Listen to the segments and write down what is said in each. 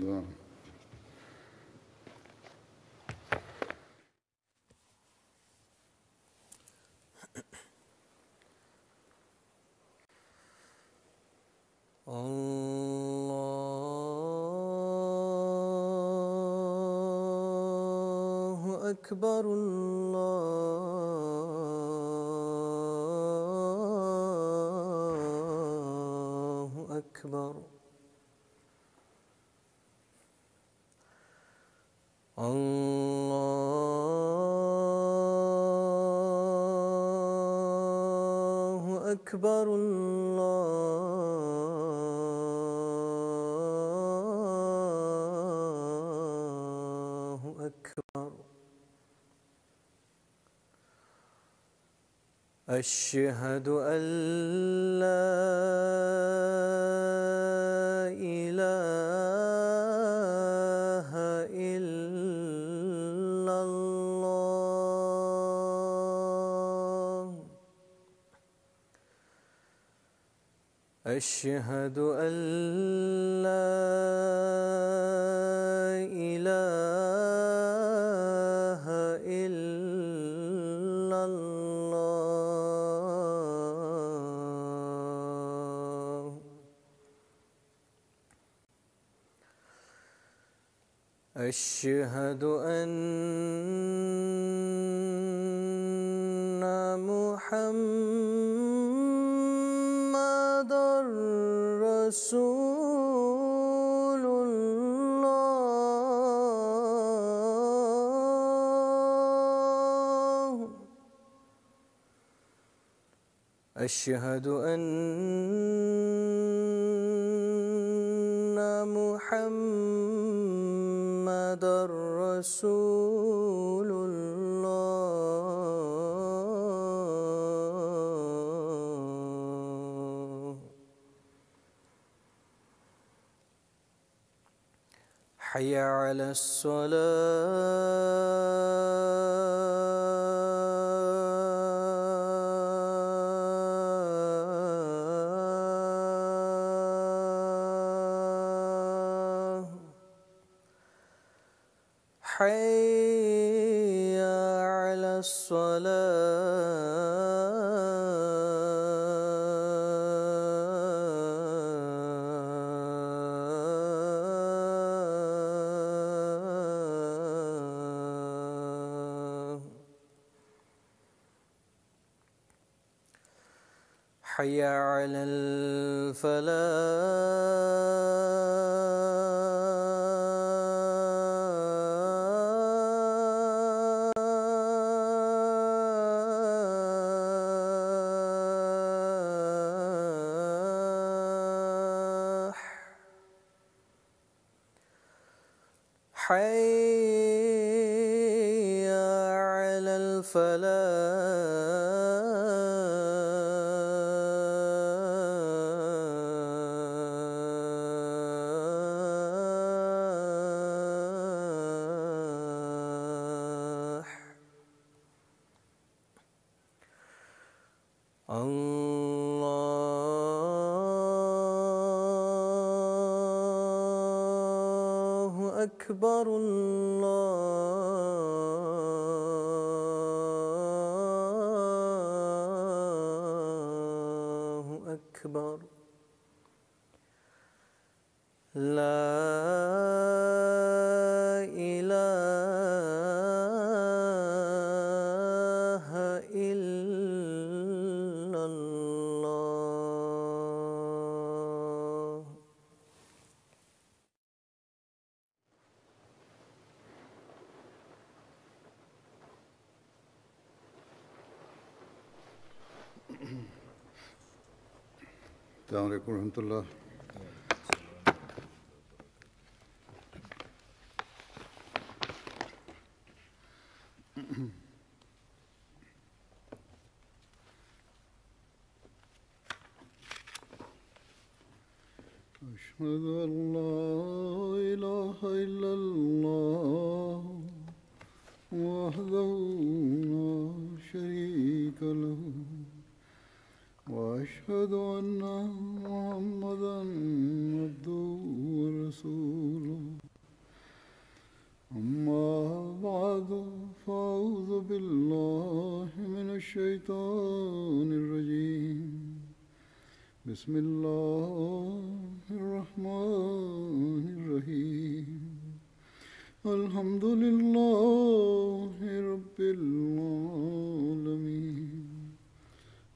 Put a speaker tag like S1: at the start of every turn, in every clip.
S1: الله.
S2: الله أكبر الله أكبر الله أكبر الله أكبر أشهد أن لا إله إلا الله أشهد أن لا إله إلا الله أشهد أن محمدًا رسول الله أشهد أن محمدًا رسول الله حي على الصلاة حي على الصلاة حي على الفلاح حي على الفلاح الله أكبر الله أكبر لا إله إلا الله
S1: السلام عليكم ورحمة الله. أشهد أن لا إله إلا الله وحده لا شريك له وأشهد أن محمدًا عبده ورسوله أما بعد فأعوذ بالله من الشيطان الرجيم بسم الله الرحمن الرحيم الحمد لله رب العالمين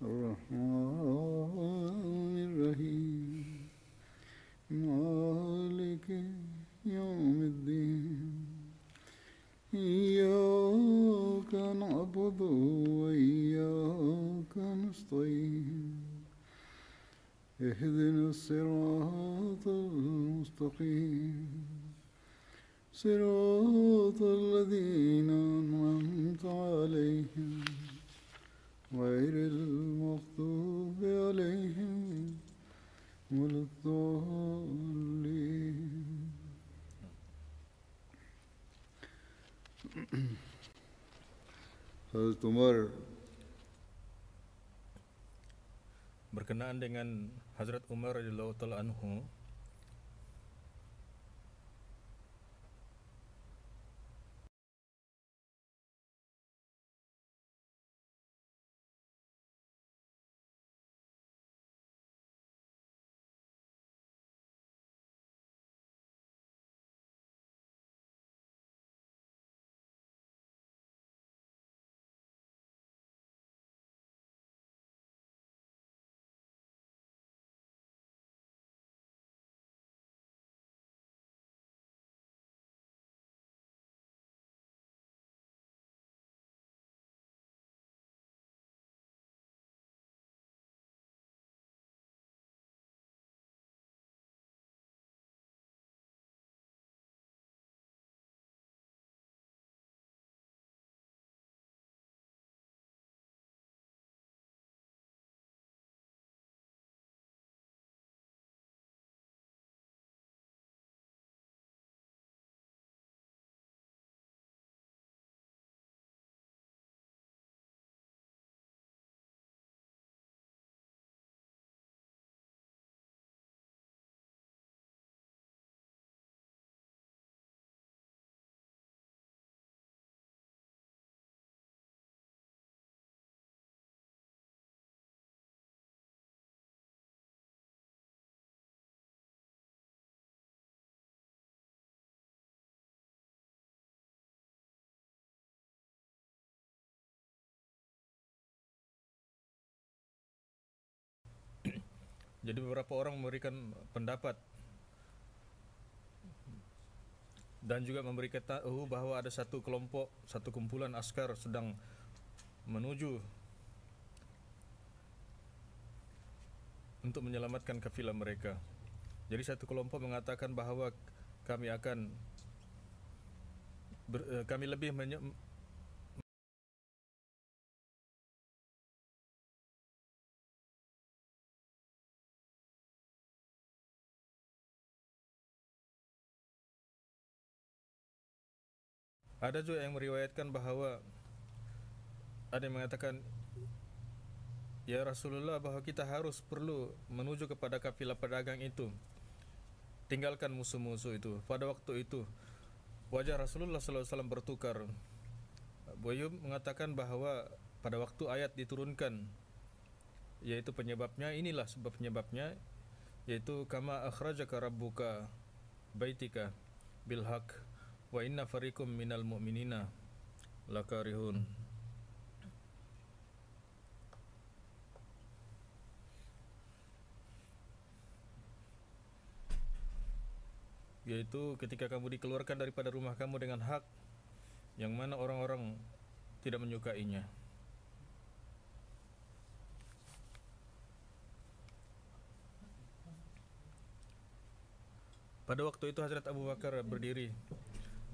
S1: الرحمن الرحيم مالك يوم الدين إياك نعبد وإياك نستعين اهدنا الصراط المستقيم صراط الذين أنعمت عليهم غير المغضوب عليهم ولا الضالين. Hazrat Umar
S3: berkenaan dengan Hazrat Umar radhiyallahu taala anhu, jadi beberapa orang memberikan pendapat dan juga memberikan tahu bahwa ada satu kelompok, satu kumpulan askar sedang menuju untuk menyelamatkan kafilah mereka. Jadi satu kelompok mengatakan bahwa kami akan kami lebih ada juga yang meriwayatkan bahwa ada yang mengatakan, ya Rasulullah, bahwa kita harus perlu menuju kepada kafilah pedagang itu, tinggalkan musuh-musuh itu. Pada waktu itu wajah Rasulullah SAW bertukar. Beliau mengatakan bahwa pada waktu ayat diturunkan, yaitu penyebabnya, inilah sebab penyebabnya, yaitu kama akhrajaka rabbuka baitika bil haq wa inna fariqum minal mu'minina lakarihun. Yaitu ketika kamu dikeluarkan daripada rumah kamu dengan hak, yang mana orang-orang tidak menyukainya. Pada waktu itu Hazrat Abu Bakar berdiri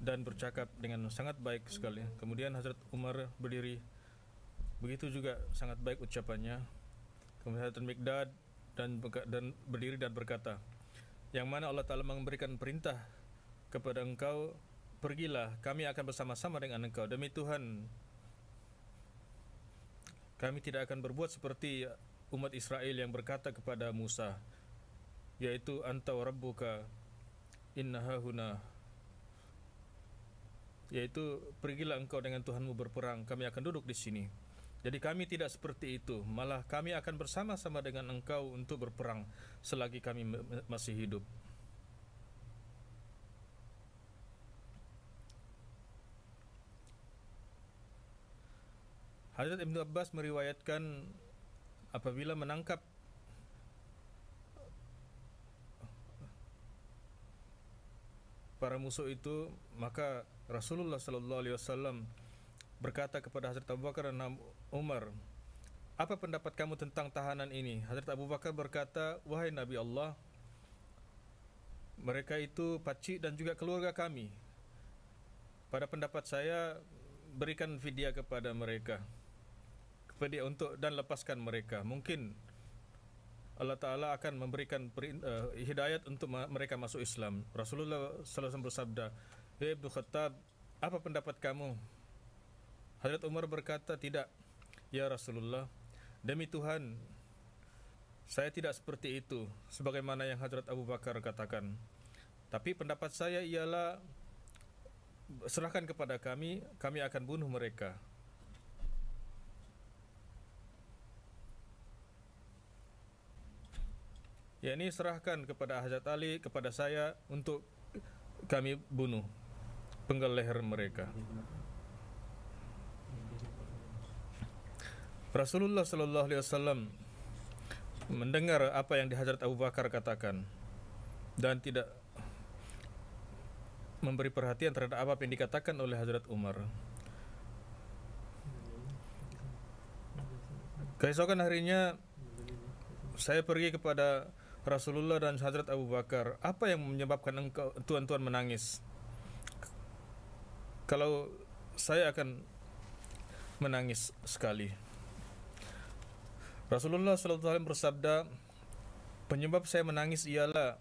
S3: dan bercakap dengan sangat baik sekali. Kemudian Hazrat Umar berdiri, begitu juga sangat baik ucapannya. Kemudian Hazrat Miqdad dan berdiri dan berkata, yang mana Allah Ta'ala memberikan perintah kepada engkau, pergilah, kami akan bersama-sama dengan engkau. Demi Tuhan, kami tidak akan berbuat seperti umat Israel yang berkata kepada Musa, yaitu anta wa rabbuka inna hahuna yaitu pergilah engkau dengan Tuhanmu berperang, kami akan duduk di sini. Jadi kami tidak seperti itu, malah kami akan bersama-sama dengan engkau untuk berperang selagi kami masih hidup. Hazrat Ibnu Abbas meriwayatkan apabila menangkap para musuh itu, maka Rasulullah sallallahu alaihi wasallam berkata kepada Hazrat Abu Bakar dan Umar, "Apa pendapat kamu tentang tahanan ini?" Hazrat Abu Bakar berkata, "Wahai Nabi Allah, mereka itu pakcik dan juga keluarga kami. Pada pendapat saya, berikan fidyah kepada mereka, fidyah untuk dan lepaskan mereka. Mungkin Allah Ta'ala akan memberikan hidayat untuk mereka masuk Islam." Rasulullah SAW bersabda, "Ya Ibnu Khattab, apa pendapat kamu?" Hazrat Umar berkata, "Tidak, ya Rasulullah, demi Tuhan, saya tidak seperti itu, sebagaimana yang Hazrat Abu Bakar katakan. Tapi pendapat saya ialah, serahkan kepada kami, kami akan bunuh mereka." Ya, ini serahkan kepada Hazrat Ali, kepada saya, untuk kami bunuh, penggal leher mereka. Rasulullah sallallahu alaihi wasallam mendengar apa yang Hazrat Abu Bakar katakan dan tidak memberi perhatian terhadap apa yang dikatakan oleh Hazrat Umar. Keesokan harinya saya pergi kepada Rasulullah dan Hazrat Abu Bakar, "Apa yang menyebabkan engkau tuan-tuan menangis? Kalau saya akan menangis sekali." Rasulullah SAW bersabda, "Penyebab saya menangis ialah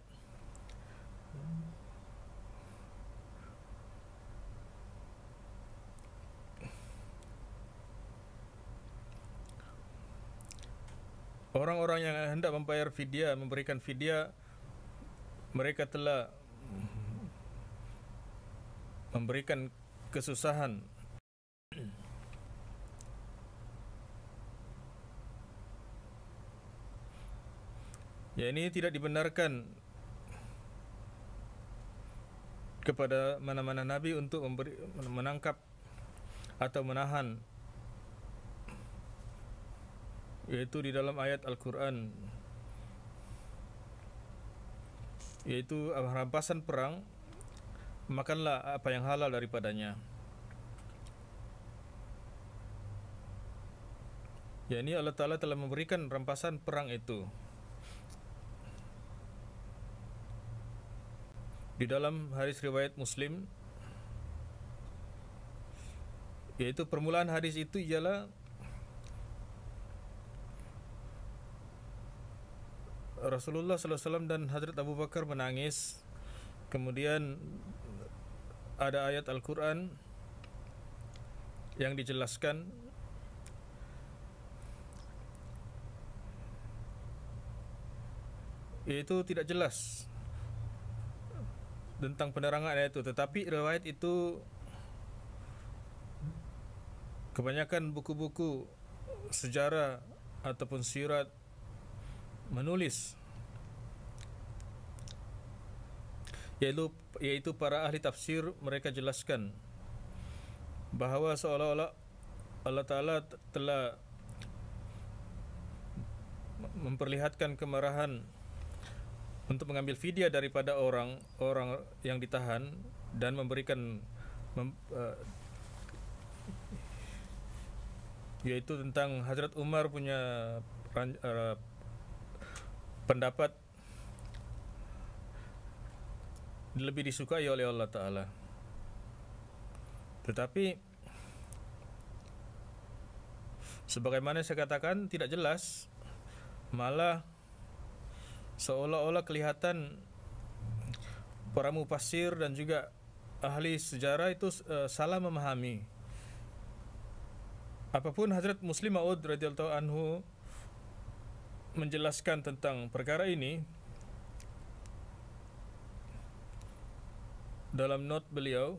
S3: orang-orang yang hendak membayar fidyah, memberikan fidyah, mereka telah memberikan kesusahan ya, ini tidak dibenarkan kepada mana-mana Nabi untuk menangkap atau menahan, yaitu di dalam ayat Al-Quran, yaitu rampasan perang, makanlah apa yang halal daripadanya. Ya, ini Allah Ta'ala telah memberikan rampasan perang itu di dalam hadis riwayat Muslim, yaitu permulaan hadis itu ialah Rasulullah SAW dan Hazrat Abu Bakar menangis. Kemudian ada ayat Al-Quran yang dijelaskan, yaitu tidak jelas tentang penerangan ayat itu, tetapi riwayat itu kebanyakan buku-buku sejarah ataupun sirat menulis, yaitu para ahli tafsir, mereka jelaskan bahawa seolah-olah Allah Ta'ala telah memperlihatkan kemarahan untuk mengambil fidyah daripada orang-orang yang ditahan dan memberikan yaitu tentang Hazrat Umar punya pendapat lebih disukai oleh Allah Ta'ala. Tetapi sebagaimana saya katakan, tidak jelas, malah seolah-olah kelihatan para mufassir dan juga ahli sejarah itu salah memahami. Apapun Hazrat Muslim Maud radhiyallahu anhu menjelaskan tentang perkara ini, dalam note beliau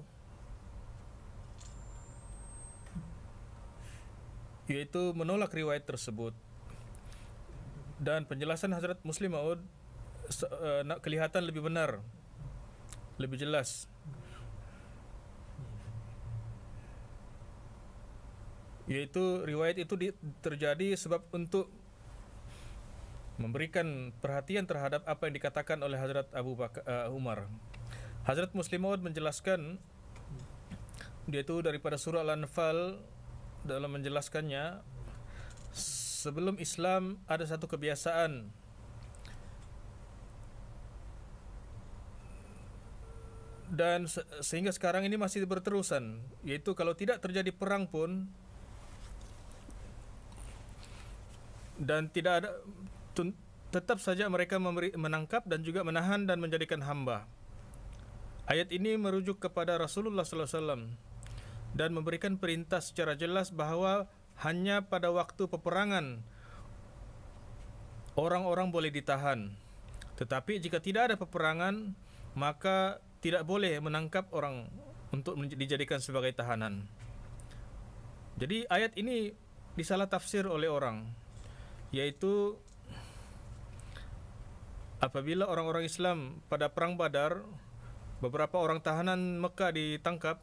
S3: yaitu menolak riwayat tersebut. Dan penjelasan Hazrat Muslim Maud kelihatan lebih benar, lebih jelas. Yaitu riwayat itu terjadi sebab untuk memberikan perhatian terhadap apa yang dikatakan oleh Hazrat Abu Bakar Umar. Hazrat Muslim Maud menjelaskan, dia itu daripada surah Al-Anfal, dalam menjelaskannya, sebelum Islam ada satu kebiasaan dan sehingga sekarang ini masih berterusan, yaitu kalau tidak terjadi perang pun dan tidak ada, tetap saja mereka menangkap dan juga menahan dan menjadikan hamba. Ayat ini merujuk kepada Rasulullah SAW dan memberikan perintah secara jelas bahawa hanya pada waktu peperangan orang-orang boleh ditahan. Tetapi jika tidak ada peperangan, maka tidak boleh menangkap orang untuk dijadikan sebagai tahanan. Jadi ayat ini disalah tafsir oleh orang, yaitu apabila orang-orang Islam pada perang Badar, beberapa orang tahanan Mekah ditangkap,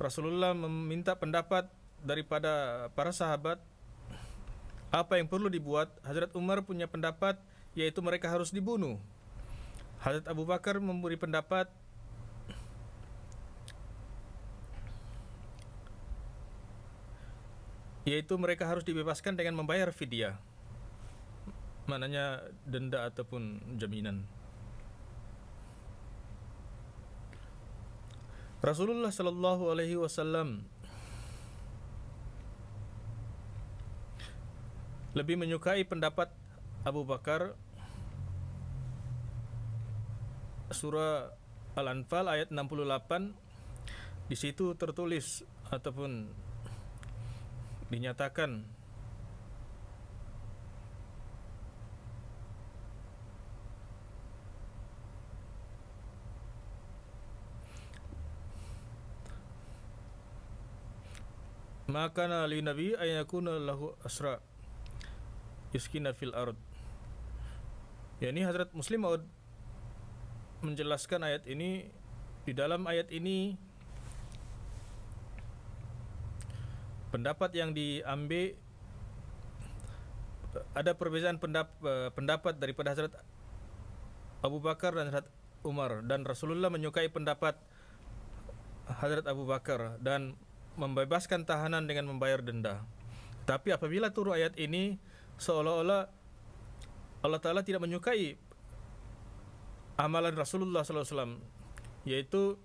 S3: Rasulullah meminta pendapat daripada para sahabat apa yang perlu dibuat. Hazrat Umar punya pendapat, yaitu mereka harus dibunuh. Hazrat Abu Bakar memberi pendapat yaitu mereka harus dibebaskan dengan membayar fidyah, maknanya denda ataupun jaminan. Rasulullah sallallahu alaihi wasallam lebih menyukai pendapat Abu Bakar. Surah Al-Anfal ayat 68, di situ tertulis ataupun dinyatakan maka li nabi ayakuna lahu asra yuskina fil ard. Yani Hazrat Muslim Maud menjelaskan ayat ini. Di dalam ayat ini pendapat yang diambil, ada perbezaan pendapat daripada Hazrat Abu Bakar dan Hazrat Umar, dan Rasulullah menyukai pendapat Hazrat Abu Bakar dan membebaskan tahanan dengan membayar denda. Tapi apabila turun ayat ini, seolah-olah Allah Ta'ala tidak menyukai amalan Rasulullah SAW, yaitu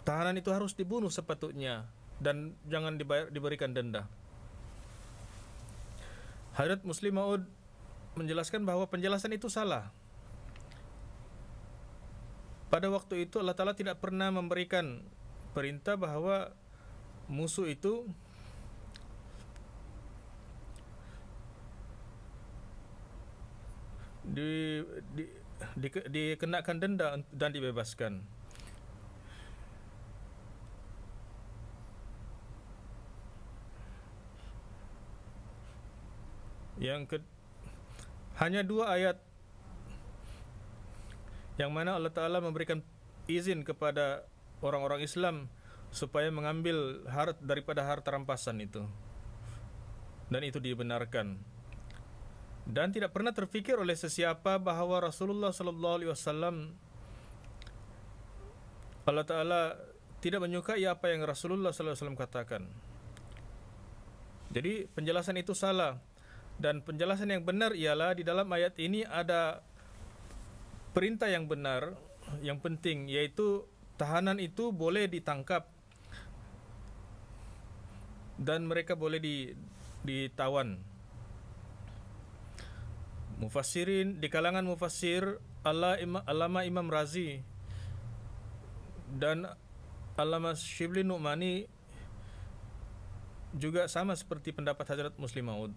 S3: tahanan itu harus dibunuh sepatutnya dan jangan diberikan denda. Hazrat Muslim Maud menjelaskan bahawa penjelasan itu salah. Pada waktu itu Allah Ta'ala tidak pernah memberikan perintah bahawa musuh itu dikenakan denda dan dibebaskan. Hanya dua ayat yang mana Allah Ta'ala memberikan izin kepada orang-orang Islam supaya mengambil daripada harta rampasan itu, dan itu dibenarkan. Dan tidak pernah terfikir oleh sesiapa bahawa Rasulullah sallallahu alaihi wasallam, Allah Ta'ala tidak menyukai apa yang Rasulullah sallallahu alaihi wasallam katakan. Jadi penjelasan itu salah, dan penjelasan yang benar ialah di dalam ayat ini ada perintah yang benar, yang penting, yaitu tahanan itu boleh ditangkap dan mereka boleh ditawan. Mufassirin, di kalangan mufassir, Allama Imam Razi dan Allama Shibli Nu'mani juga sama seperti pendapat Hazrat Muslim Maud.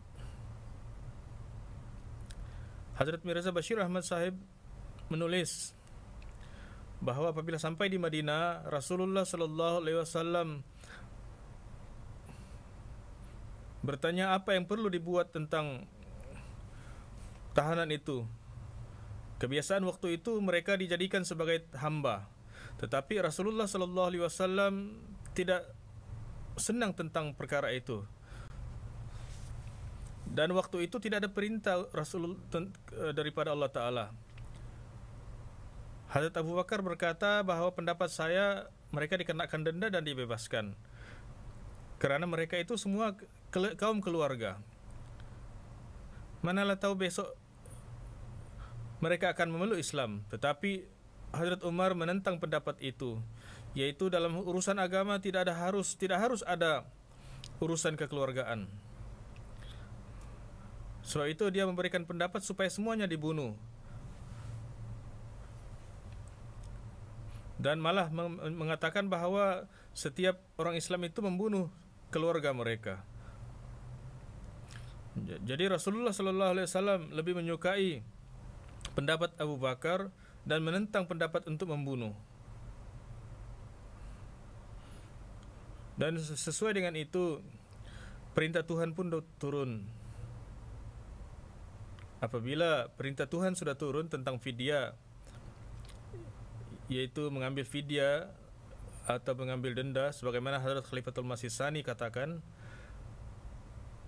S3: Hazrat Mirza Bashir Ahmad Sahib menulis bahawa apabila sampai di Madinah, Rasulullah sallallahu alaihi wasallam bertanya apa yang perlu dibuat tentang tahanan itu. Kebiasaan waktu itu mereka dijadikan sebagai hamba. Tetapi Rasulullah sallallahu alaihi wasallam tidak senang tentang perkara itu. Dan waktu itu tidak ada perintah daripada Allah Ta'ala. Hazrat Abu Bakar berkata bahwa pendapat saya mereka dikenakan denda dan dibebaskan. Kerana mereka itu semua kaum keluarga. Manalah tahu besok mereka akan memeluk Islam. Tetapi Hazrat Umar menentang pendapat itu, yaitu dalam urusan agama tidak harus ada urusan kekeluargaan. Sebab itu dia memberikan pendapat supaya semuanya dibunuh. Dan malah mengatakan bahawa setiap orang Islam itu membunuh keluarga mereka. Jadi Rasulullah sallallahu alaihi wasallam lebih menyukai pendapat Abu Bakar dan menentang pendapat untuk membunuh. Dan sesuai dengan itu perintah Tuhan pun turun. Apabila perintah Tuhan sudah turun tentang fidyah, yaitu mengambil fidyah atau mengambil denda, sebagaimana Hadrat Khalifatul Masih Tsani katakan.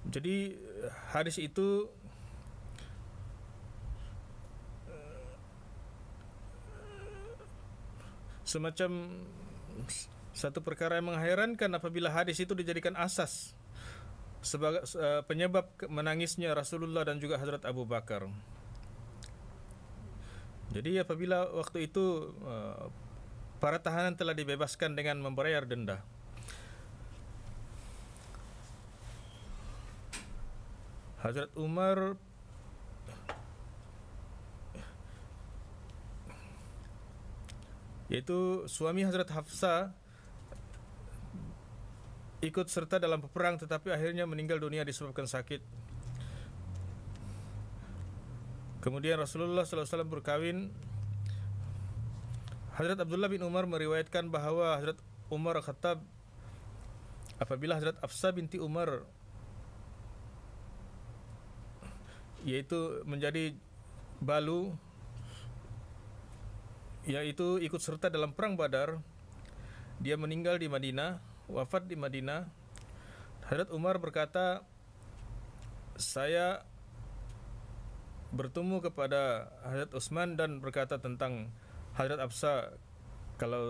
S3: Jadi hadis itu semacam satu perkara yang mengherankan apabila hadis itu dijadikan asas sebagai penyebab menangisnya Rasulullah dan juga Hazrat Abu Bakar. Jadi apabila waktu itu para tahanan telah dibebaskan dengan membayar denda, Hazrat Umar yaitu suami Hazrat Hafsah ikut serta dalam peperang tetapi akhirnya meninggal dunia disebabkan sakit. Kemudian Rasulullah SAW berkahwin. Hazrat Abdullah bin Umar meriwayatkan bahawa Hazrat Umar Khattab apabila Hazrat Hafsah binti Umar yaitu menjadi balu, yaitu ikut serta dalam perang Badar, dia meninggal di Madinah, wafat di Madinah. Hazrat Umar berkata, saya bertemu kepada Hazrat Utsman dan berkata tentang Hazrat Hafsah, kalau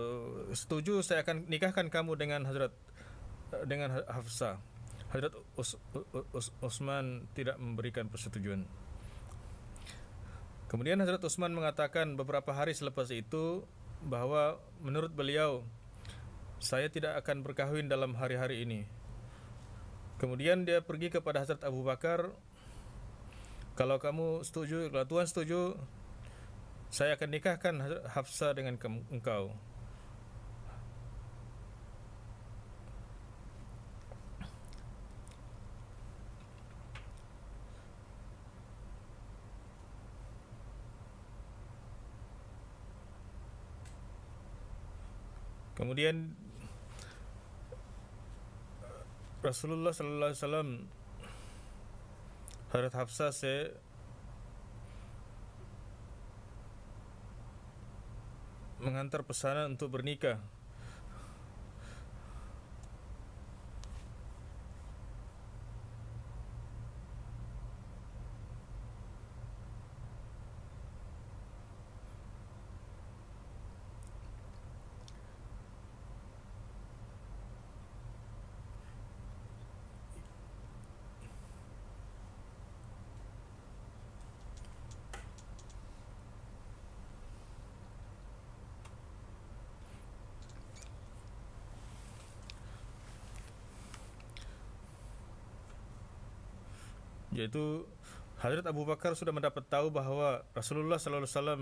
S3: setuju saya akan nikahkan kamu dengan Hafsah. Hazrat Utsman tidak memberikan persetujuan. Kemudian Hazrat Utsman mengatakan beberapa hari selepas itu bahawa menurut beliau saya tidak akan berkahwin dalam hari-hari ini. Kemudian dia pergi kepada Hazrat Abu Bakar, kalau kamu setuju, kalau Tuhan setuju, saya akan nikahkan Hafsah dengan engkau. Kemudian Rasulullah sallallahu alaihi wasallam Hazrat Hafsah se mengantar pesanan untuk bernikah. Yaitu Hazrat Abu Bakar sudah mendapat tahu bahawa Rasulullah sallallahu alaihi wasallam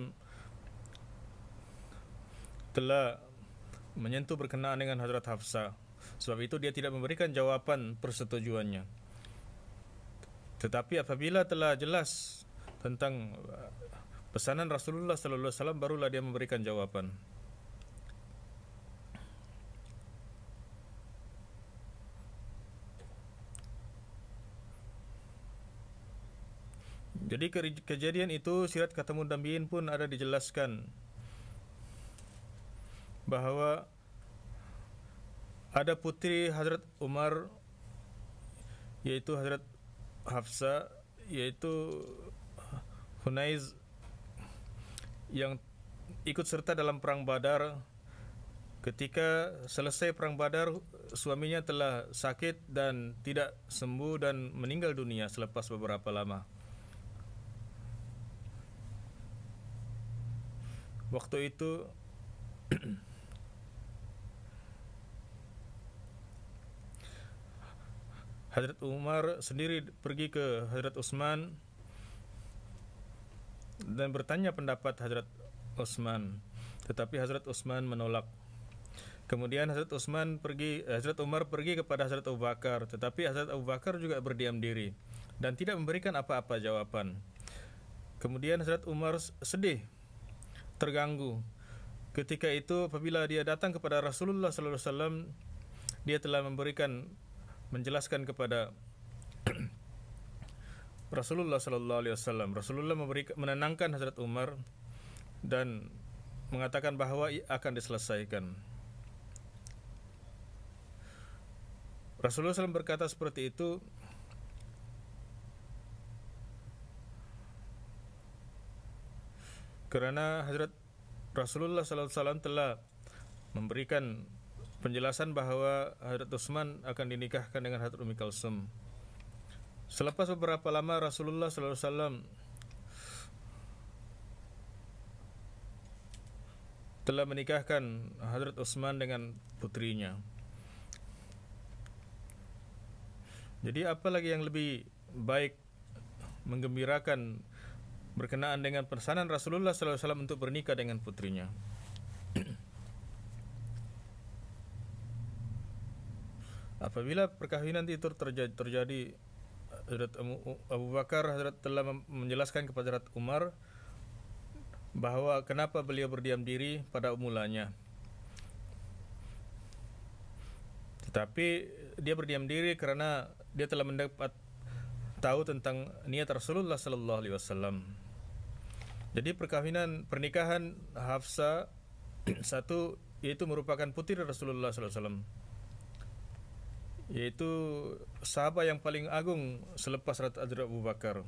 S3: telah menyentuh berkenaan dengan Hazrat Hafsah. Sebab itu dia tidak memberikan jawaban persetujuannya. Tetapi apabila telah jelas tentang pesanan Rasulullah sallallahu alaihi wasallam, barulah dia memberikan jawaban. Jadi kejadian itu Sirat Khatamun Nabiyin pun ada dijelaskan bahwa ada putri Hazrat Umar, yaitu Hazrat Hafsah, yaitu Hunaiz, yang ikut serta dalam perang Badar. Ketika selesai perang Badar, suaminya telah sakit dan tidak sembuh dan meninggal dunia selepas beberapa lama. Waktu itu Hazrat Umar sendiri pergi ke Hazrat Utsman dan bertanya pendapat Hazrat Utsman, tetapi Hazrat Utsman menolak. Kemudian Hazrat Umar pergi kepada Hazrat Abu Bakar, tetapi Hazrat Abu Bakar juga berdiam diri dan tidak memberikan apa-apa jawaban. Kemudian Hazrat Umar sedih, terganggu. Ketika itu apabila dia datang kepada Rasulullah sallallahu alaihi wasallam, dia telah menjelaskan kepada Rasulullah sallallahu alaihi wasallam. Rasulullah menenangkan Hazrat Umar dan mengatakan bahwa akan diselesaikan. Rasulullah SAW berkata seperti itu karena Rasulullah SAW telah memberikan penjelasan bahwa Hazrat Utsman akan dinikahkan dengan Hazrat Ummi Kalsum. Selepas beberapa lama Rasulullah SAW telah menikahkan Hazrat Utsman dengan putrinya. Jadi apa lagi yang lebih baik menggembirakan berkenaan dengan pesanan Rasulullah SAW untuk bernikah dengan putrinya. Apabila perkawinan itu terjadi, Hazrat Abu Bakar telah menjelaskan kepada Hazrat Umar bahwa kenapa beliau berdiam diri pada mulanya. Tetapi dia berdiam diri karena dia telah mendapat tahu tentang niat Rasulullah sallallahu alaihi wasallam. Jadi pernikahan Hafsah satu yaitu merupakan putri Rasulullah sallallahu alaihi wasallam, yaitu sahabat yang paling agung selepas Hazrat Abu Bakar.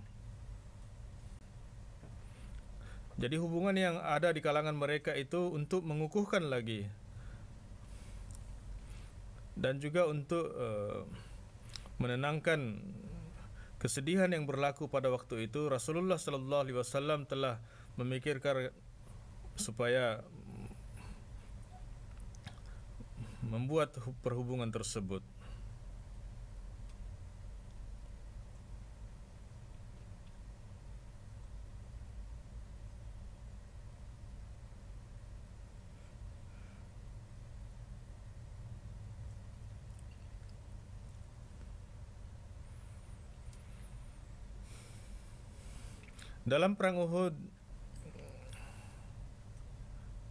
S3: Jadi hubungan yang ada di kalangan mereka itu untuk mengukuhkan lagi dan juga untuk menenangkan kesedihan yang berlaku pada waktu itu. Rasulullah sallallahu alaihi wasallam telah memikirkan supaya membuat perhubungan tersebut. Dalam perang Uhud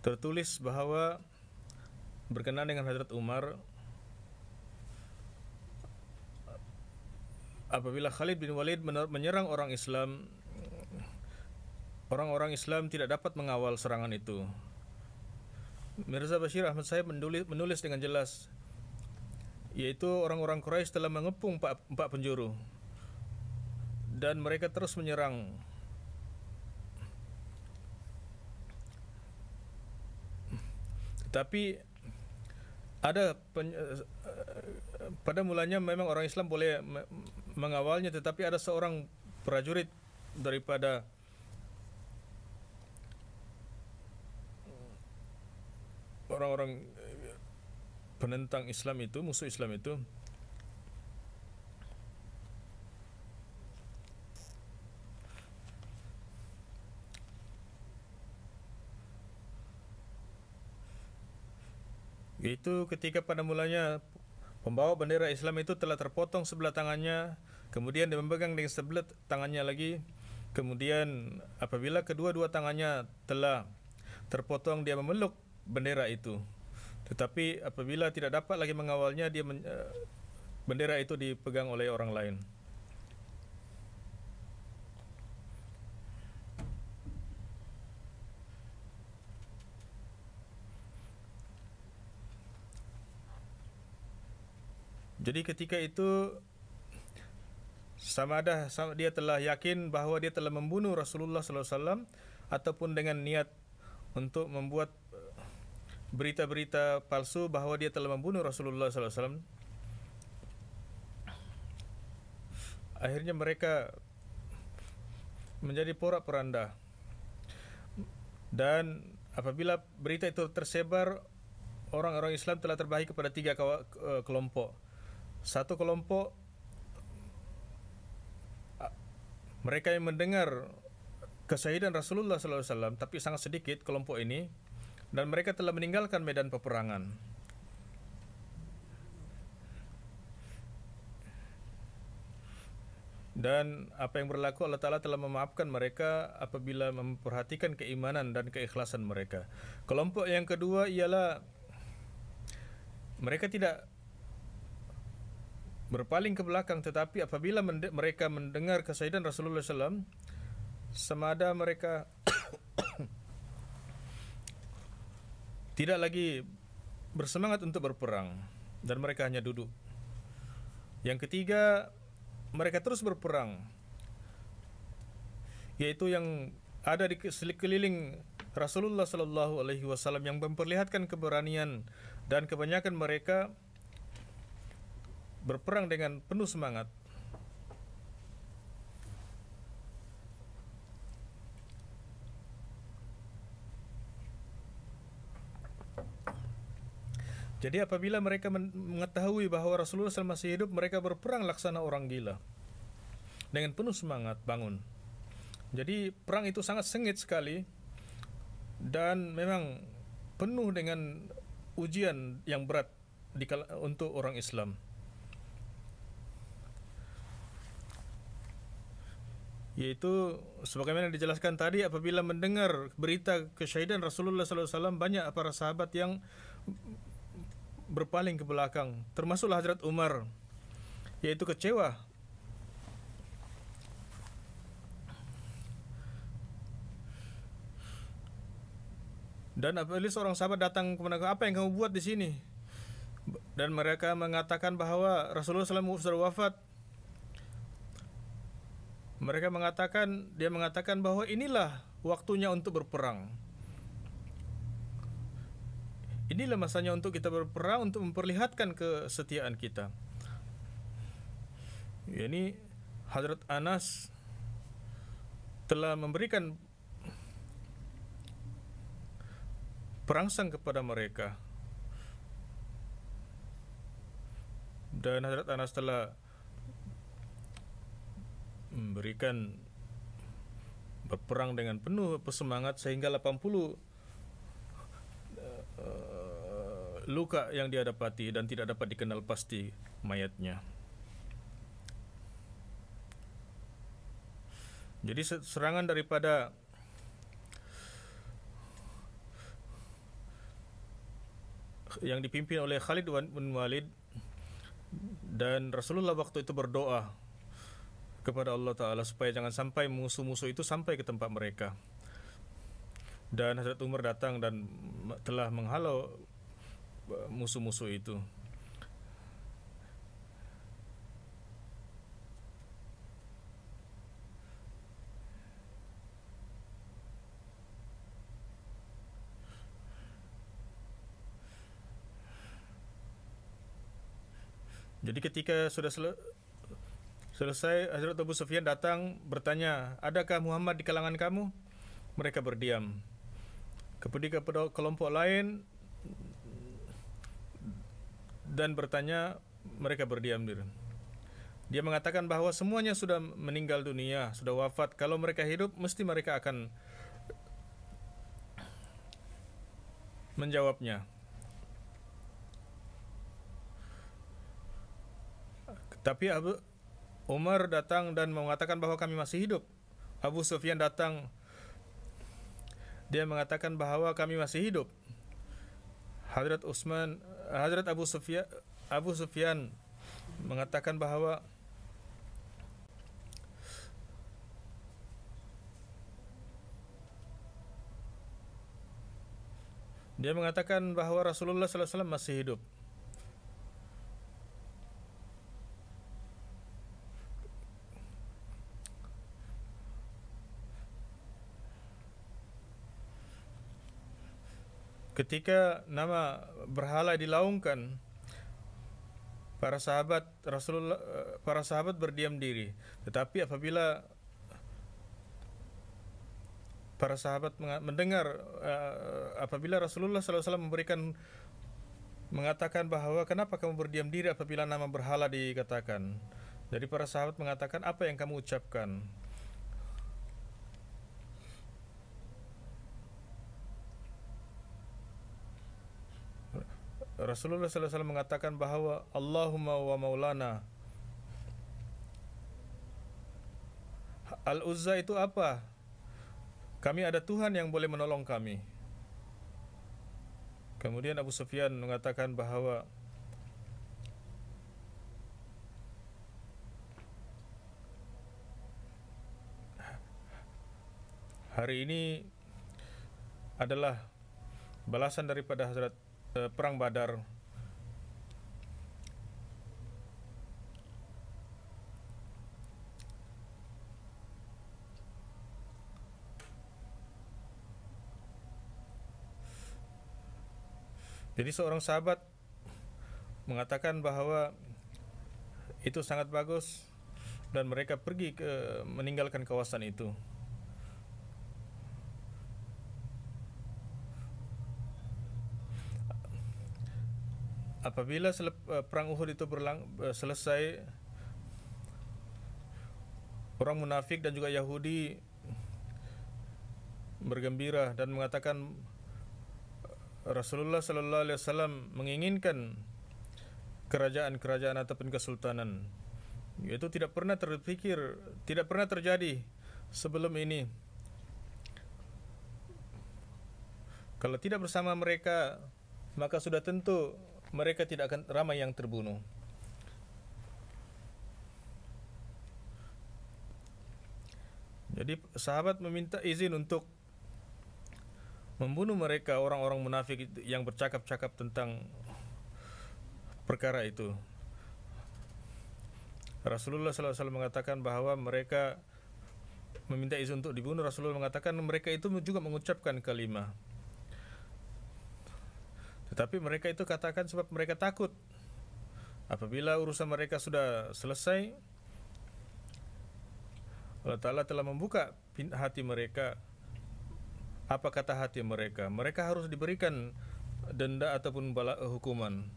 S3: tertulis bahwa berkenaan dengan Hazrat Umar, apabila Khalid bin Walid menyerang orang Islam, orang-orang Islam tidak dapat mengawal serangan itu. Mirza Bashir Ahmad Saib menulis dengan jelas, yaitu orang-orang Quraisy telah mengepung empat penjuru dan mereka terus menyerang. Tetapi pada mulanya memang orang Islam boleh mengawalnya, tetapi ada seorang prajurit daripada orang-orang penentang Islam itu, musuh Islam itu, yaitu ketika pada mulanya pembawa bendera Islam itu telah terpotong sebelah tangannya, kemudian dia memegang dengan sebelah tangannya lagi, kemudian apabila kedua-dua tangannya telah terpotong, dia memeluk bendera itu. Tetapi apabila tidak dapat lagi mengawalnya, bendera itu dipegang oleh orang lain. Jadi ketika itu sama dia telah yakin bahwa dia telah membunuh Rasulullah SAW ataupun dengan niat untuk membuat berita-berita palsu bahwa dia telah membunuh Rasulullah SAW. Akhirnya mereka menjadi porak-poranda. Dan apabila berita itu tersebar, orang-orang Islam telah terbagi kepada 3 kelompok. Satu kelompok mereka yang mendengar kesyahidan Rasulullah SAW, tapi sangat sedikit kelompok ini, dan mereka telah meninggalkan medan peperangan. Dan apa yang berlaku, Allah Ta'ala telah memaafkan mereka apabila memperhatikan keimanan dan keikhlasan mereka. Kelompok yang kedua ialah mereka tidak berpaling ke belakang, tetapi apabila mereka mendengar kesyahidan Rasulullah SAW, semada mereka tidak lagi bersemangat untuk berperang, dan mereka hanya duduk. Yang ketiga, mereka terus berperang, yaitu yang ada di sekeliling Rasulullah SAW yang memperlihatkan keberanian, dan kebanyakan mereka berperang dengan penuh semangat. Jadi apabila mereka mengetahui bahwa Rasulullah SAW masih hidup, mereka berperang laksana orang gila, dengan penuh semangat bangun. Jadi perang itu sangat sengit sekali, dan memang penuh dengan ujian yang berat untuk orang Islam. Yaitu sebagaimana dijelaskan tadi, apabila mendengar berita kesyahidan Rasulullah SAW, banyak para sahabat yang berpaling ke belakang, termasuklah Hazrat Umar, yaitu kecewa. Dan apabila seorang sahabat datang kepada, apa yang kamu buat di sini? Dan mereka mengatakan bahwa Rasulullah SAW sudah wafat. Dia mengatakan bahwa inilah waktunya untuk berperang. Inilah masanya untuk kita berperang, untuk memperlihatkan kesetiaan kita. Ini Hazrat Anas telah memberikan perangsang kepada mereka, dan Hazrat Anas telah memberikan berperang dengan penuh semangat sehingga 80 luka yang dia dapati, dan tidak dapat dikenal pasti mayatnya. Jadi serangan daripada yang dipimpin oleh Khalid bin Walid, dan Rasulullah waktu itu berdoa kepada Allah Ta'ala supaya jangan sampai musuh-musuh itu sampai ke tempat mereka. Dan Hazrat Umar datang dan telah menghalau musuh-musuh itu. Jadi ketika sudah selesai, Hazrat Abu Sufyan datang bertanya, adakah Muhammad di kalangan kamu? Mereka berdiam. Kemudian kepada kelompok lain dan bertanya, mereka berdiam diri. Dia mengatakan bahwa semuanya sudah meninggal dunia, sudah wafat. Kalau mereka hidup, mesti mereka akan menjawabnya. Tapi Umar datang dan mengatakan bahwa kami masih hidup. Abu Sufyan datang, dia mengatakan bahwa kami masih hidup. Hazrat Abu Sufyan mengatakan bahwa Rasulullah SAW masih hidup. ketika nama berhala dilaungkan, para sahabat Rasulullah, para sahabat berdiam diri. Tetapi apabila para sahabat mendengar apabila Rasulullah SAW mengatakan bahwa kenapa kamu berdiam diri apabila nama berhala dikatakan. Jadi para sahabat mengatakan, apa yang kamu ucapkan? Rasulullah SAW mengatakan bahwa Allahumma wa maulana. Al-Uzza itu apa? Kami ada Tuhan yang boleh menolong kami. Kemudian Abu Sufyan mengatakan bahwa hari ini adalah balasan daripada perang Badar. Jadi seorang sahabat mengatakan bahwa itu sangat bagus dan mereka pergi meninggalkan kawasan itu. Apabila perang Uhud itu selesai, orang munafik dan juga Yahudi bergembira dan mengatakan Rasulullah sallallahu alaihi wasallam menginginkan kerajaan-kerajaan ataupun kesultanan. Itu tidak pernah terpikir, tidak pernah terjadi sebelum ini. Kalau tidak bersama mereka, maka sudah tentu mereka tidak akan ramai yang terbunuh. Jadi sahabat meminta izin untuk membunuh mereka, orang-orang munafik yang bercakap-cakap tentang perkara itu. Rasulullah SAW mengatakan bahwa mereka meminta izin untuk dibunuh. Rasulullah mengatakan mereka itu juga mengucapkan kalimat, tetapi mereka itu katakan sebab mereka takut apabila urusan mereka sudah selesai, Allah Ta'ala telah membuka hati mereka. Apa kata hati mereka? Mereka harus diberikan denda ataupun hukuman.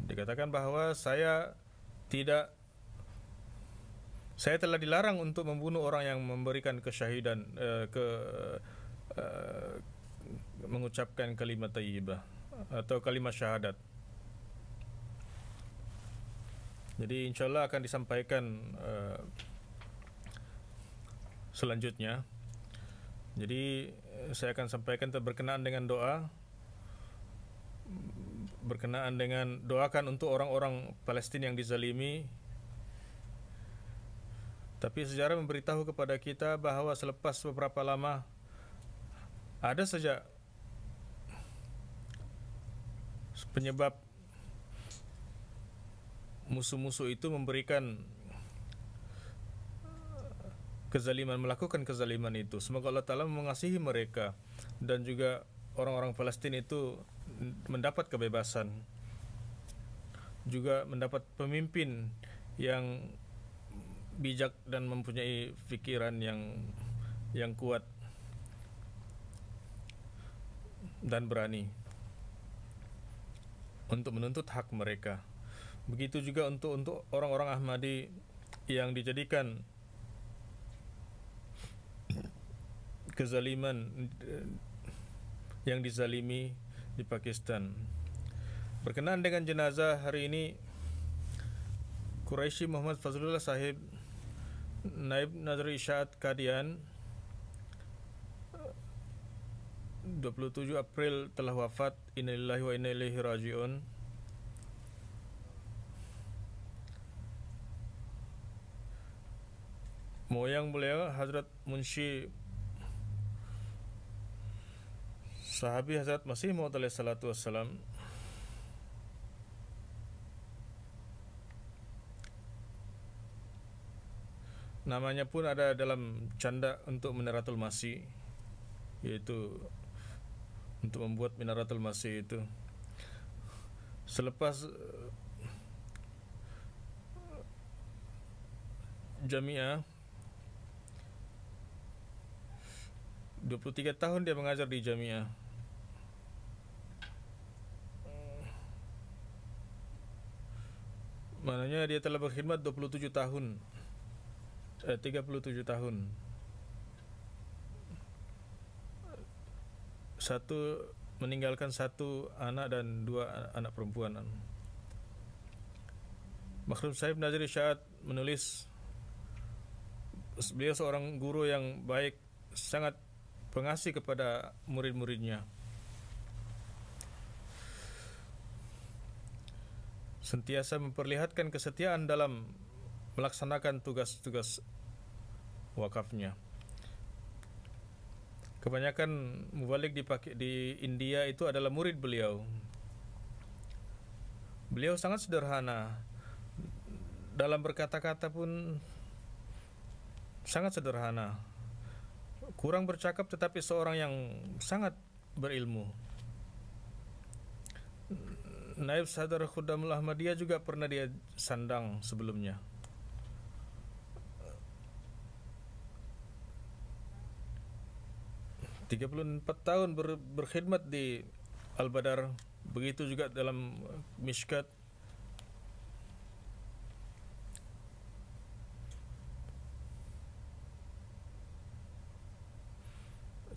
S3: Dikatakan bahwa saya telah dilarang untuk membunuh orang yang memberikan kesyahidan, mengucapkan kalimat thayyibah atau kalimat syahadat. Jadi insyaallah akan disampaikan selanjutnya. Jadi saya akan sampaikan berkenaan dengan doa, berkenaan dengan doakan untuk orang-orang Palestina yang dizalimi. Tapi sejarah memberitahu kepada kita bahwa selepas beberapa lama ada saja penyebab musuh-musuh itu memberikan kezaliman, melakukan kezaliman itu. Semoga Allah Ta'ala mengasihi mereka dan juga orang-orang Palestina itu mendapat kebebasan, juga mendapat pemimpin yang bijak dan mempunyai fikiran yang kuat dan berani untuk menuntut hak mereka. Begitu juga untuk orang-orang Ahmadi yang dijadikan kezaliman, yang dizalimi di Pakistan. Berkenaan dengan jenazah hari ini, Quraisy Muhammad Fazlullah Sahib, Naib Nazri Isyaat Qadian, 27 April telah wafat. Innalillahi wa inna ilaihi raji'un. Moyang beliau Hazrat Munshi Sahabi Hazrat Masih Maud alaihi salatu wassalam, namanya pun ada dalam canda untuk Menaratul Masih, yaitu untuk membuat Minaratul Masih itu. Selepas Jamiah 23 tahun dia mengajar di Jamiah. Maknanya dia telah berkhidmat 27 tahun 37 tahun. Meninggalkan satu anak dan dua anak perempuan. Makhlum Sahib Nazir Irsyad menulis, beliau seorang guru yang baik, sangat pengasih kepada murid-muridnya. Sentiasa memperlihatkan kesetiaan dalam melaksanakan tugas-tugas wakafnya. Kebanyakan mubalik di India itu adalah murid beliau. Beliau sangat sederhana. Dalam berkata-kata pun sangat sederhana. Kurang bercakap tetapi seorang yang sangat berilmu. Naib Sadar Khuddamul Ahmadiyah juga pernah dia sandang sebelumnya. Tiga 34 tahun berkhidmat di Al-Badar, begitu juga dalam Mishkat.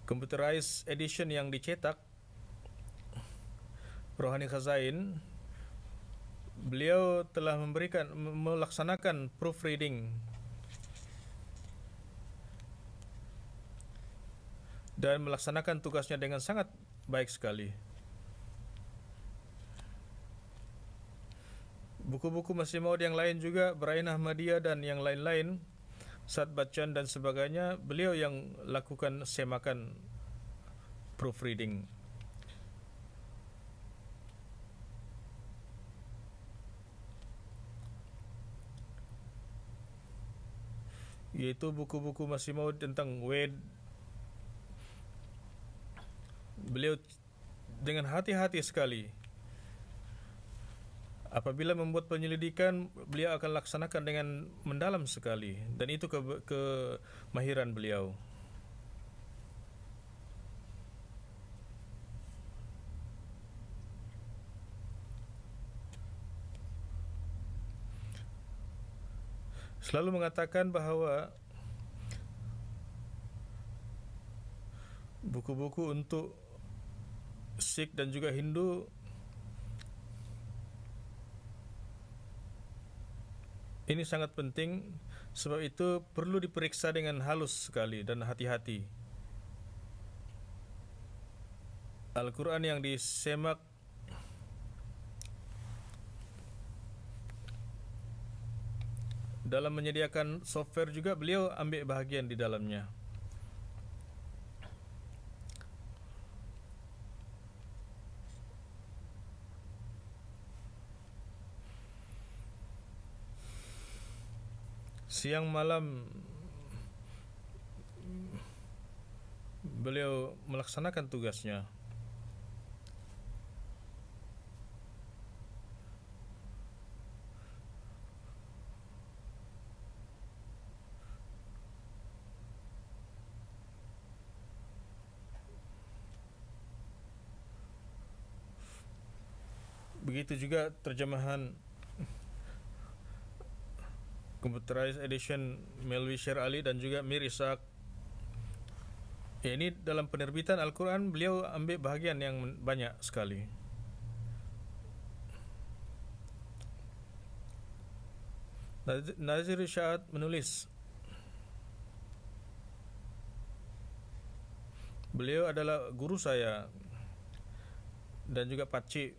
S3: Computerized edition yang dicetak Rohani Khazain, beliau telah melaksanakan proofreading dan melaksanakan tugasnya dengan sangat baik sekali. Buku-buku Masih Maud yang lain juga, Berain Ahmadiyah dan yang lain-lain, Sat Bachchan dan sebagainya, beliau yang lakukan semakan proofreading. Yaitu buku-buku Masih Maud tentang Ved. Beliau dengan hati-hati sekali. Apabila membuat penyelidikan, beliau akan laksanakan dengan mendalam sekali, dan itu kemahiran beliau. Selalu mengatakan bahawa buku-buku untuk Sikh dan juga Hindu ini sangat penting, sebab itu perlu diperiksa dengan halus sekali dan hati-hati. Al-Quran yang disemak dalam menyediakan software juga, beliau ambil bahagian di dalamnya. Siang malam beliau melaksanakan tugasnya. Begitu juga terjemahan Computerized Edition Melwi Sher Ali dan juga Mir Ishaq. Ini dalam penerbitan Al-Quran beliau ambil bahagian yang banyak sekali. Nazir Irsyad menulis, beliau adalah guru saya dan juga pakcik,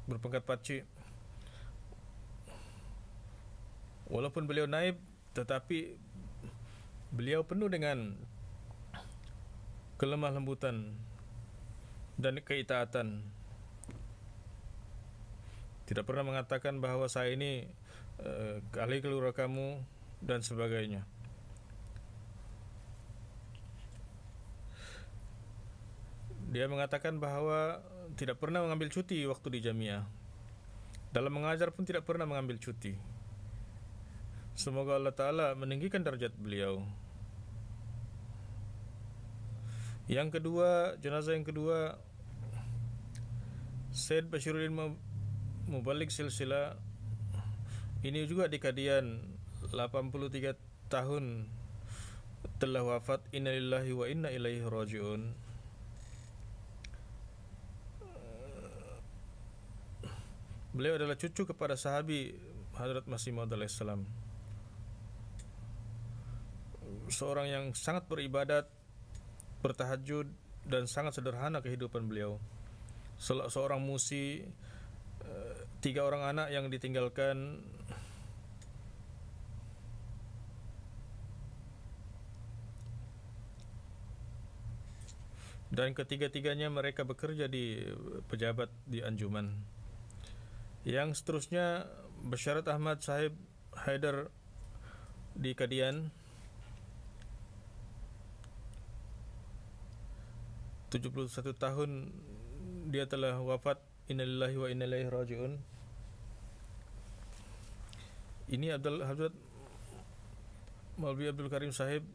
S3: berpangkat pakcik. Walaupun beliau naib, tetapi beliau penuh dengan kelemah lembutan dan keitaatan. Tidak pernah mengatakan bahawa saya ini ahli keluarga kamu dan sebagainya. Dia mengatakan bahwa tidak pernah mengambil cuti waktu di Jamiah. Dalam mengajar pun tidak pernah mengambil cuti. Semoga Allah Ta'ala meninggikan derajat beliau. Yang kedua, jenazah yang kedua, Syed Bashiruddin Mubalik Silsila. Ini juga di Kadian, 83 tahun telah wafat. Innalillahi wa inna ilaihi raji'un. Beliau adalah cucu kepada sahabi Hadrat Masih Maud alaihissalam, seorang yang sangat beribadat, bertahajud, dan sangat sederhana kehidupan beliau. Seorang musi, 3 orang anak yang ditinggalkan, dan ketiga-tiganya mereka bekerja di pejabat di anjuman. Yang seterusnya, Basyarat Ahmad Sahib Haidar di Kadian, 71 tahun dia telah wafat. Innalillahi wa inna ilaihi raji'un. Ini Hadrat Maulvi Abdul Karim Sahib,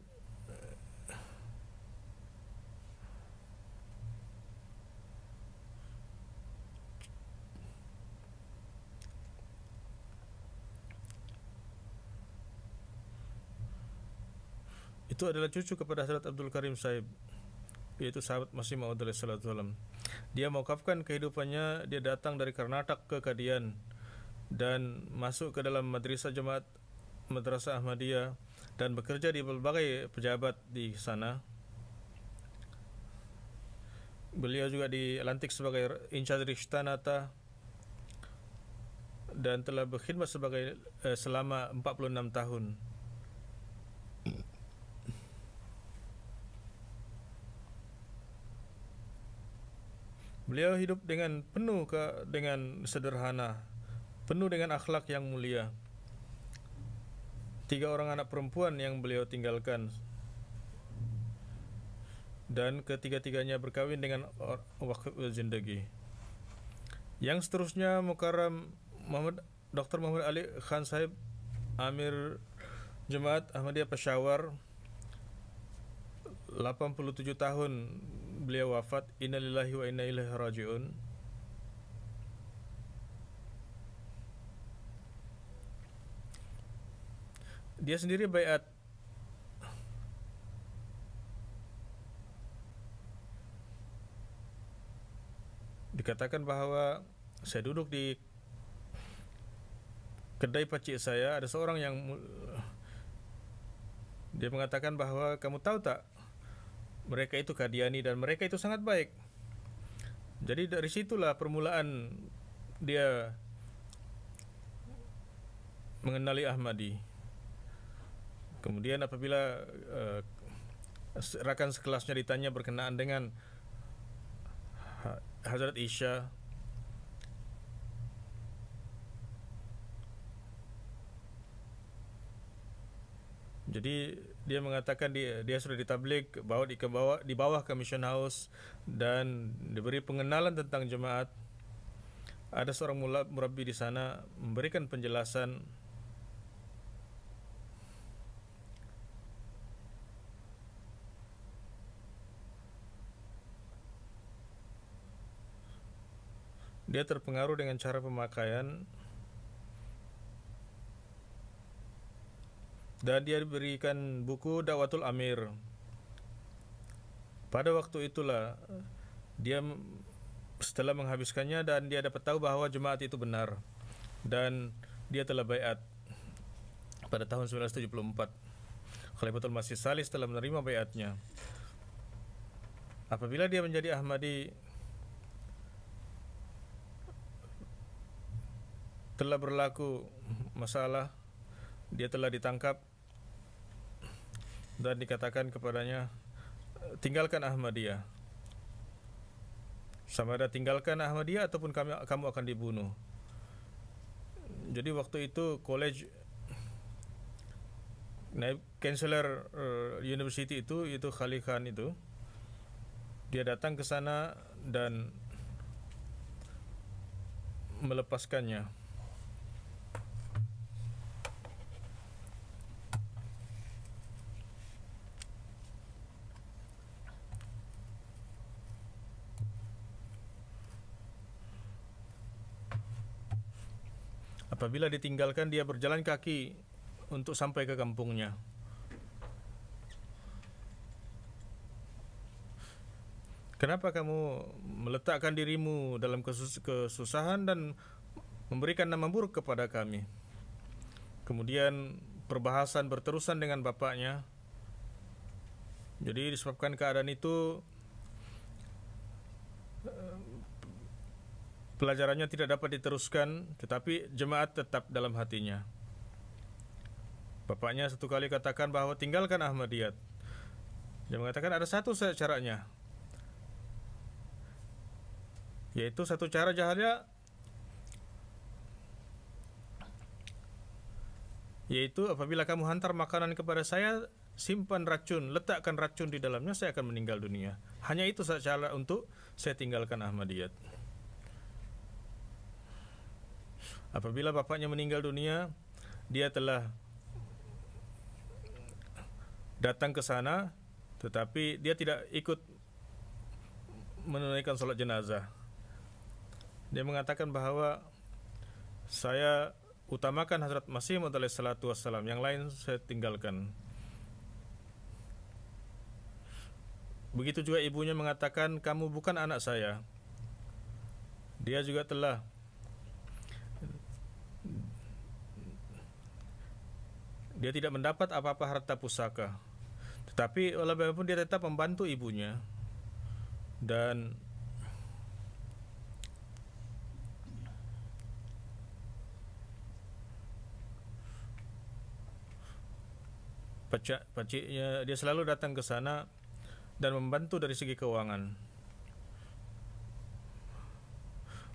S3: itu adalah cucu kepada Hadrat Abdul Karim Sahib, yaitu sahabat Masih Maud alaihissalam. Dia mewakafkan kehidupannya. Dia datang dari Karnataka ke Kadian dan masuk ke dalam Madrasah Ahmadiyah dan bekerja di berbagai pejabat di sana. Beliau juga dilantik sebagai Incharge Rishtanata dan telah berkhidmat sebagai selama 46 tahun. Beliau hidup dengan dengan sederhana, penuh dengan akhlak yang mulia. 3 orang anak perempuan yang beliau tinggalkan, dan ketiga-tiganya berkawin dengan Waqf Zindagi. Yang seterusnya, Mukarram Dr. Muhammad Ali Khan Sahib, Amir Jemaat Ahmadiyah Peshawar, 87 tahun beliau wafat. Innalillahi wa inna ilaihi raji'un. Dia sendiri baiat. Dikatakan bahwa saya duduk di kedai pacik saya, ada seorang yang dia mengatakan bahwa kamu tahu tak, mereka itu Qadiani dan mereka itu sangat baik. Jadi dari situlah permulaan dia mengenali Ahmadi. Kemudian apabila rakan sekelasnya ditanya berkenaan dengan Hazrat Isya, jadi dia mengatakan dia sudah ditablik, di bawah Commission House dan diberi pengenalan tentang jemaat. Ada seorang murabbi di sana memberikan penjelasan. Dia terpengaruh dengan cara pemakaian dan dia diberikan buku Dakwatul Amir. Pada waktu itulah dia setelah menghabiskannya dan dia dapat tahu bahwa jemaat itu benar, dan dia telah baiat pada tahun 1974. Khalifatul Masih Salis telah menerima baiatnya. Apabila dia menjadi Ahmadi, telah berlaku masalah, dia telah ditangkap dan dikatakan kepadanya, tinggalkan Ahmadiyah. Sama ada tinggalkan Ahmadiyah ataupun kamu akan dibunuh. Jadi waktu itu college naib chancellor university itu Khalid Khan itu, Dia datang ke sana dan melepaskannya. Apabila ditinggalkan, dia berjalan kaki untuk sampai ke kampungnya. Kenapa kamu meletakkan dirimu dalam kesusahan dan memberikan nama buruk kepada kami? Kemudian perbahasan berterusan dengan bapaknya. Jadi disebabkan keadaan itu, pelajarannya tidak dapat diteruskan, tetapi jemaat tetap dalam hatinya. Bapaknya satu kali katakan bahwa tinggalkan Ahmadiyat. Dia mengatakan ada satu saja caranya, yaitu satu cara jahatnya, yaitu apabila kamu hantar makanan kepada saya, simpan racun, letakkan racun di dalamnya, saya akan meninggal dunia. Hanya itu saja cara untuk saya tinggalkan Ahmadiyat. Apabila bapaknya meninggal dunia, dia telah datang ke sana, tetapi dia tidak ikut menunaikan salat jenazah. Dia mengatakan bahwa saya utamakan Hazrat Masih Maud alaihi salatu wassalam, yang lain saya tinggalkan. Begitu juga ibunya mengatakan, kamu bukan anak saya. Dia juga telah dia tidak mendapat apa-apa harta pusaka, tetapi walaupun dia tetap membantu ibunya. Dan paciknya, dia selalu datang ke sana dan membantu dari segi keuangan.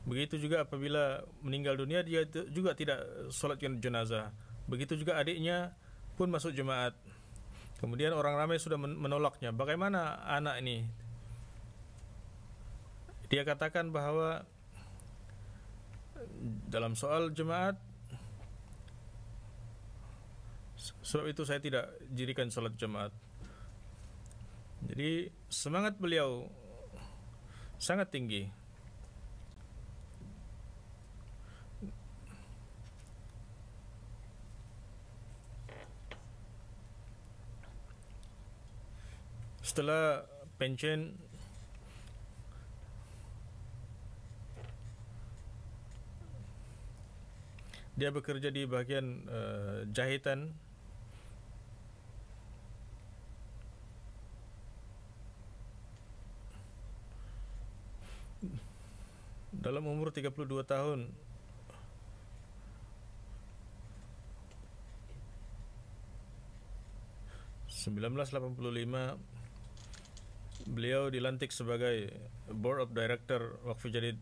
S3: Begitu juga apabila meninggal dunia, dia juga tidak solat jenazah. Begitu juga adiknya pun masuk jemaat. Kemudian orang ramai sudah menolaknya. Bagaimana anak ini? Dia katakan bahwa dalam soal jemaat, sebab itu saya tidak dirikan solat jemaat. Jadi semangat beliau sangat tinggi. Setelah pensiun, dia bekerja di bagian jahitan. Dalam umur 32 tahun, (1985) beliau dilantik sebagai Board of Director Waqf Jadid.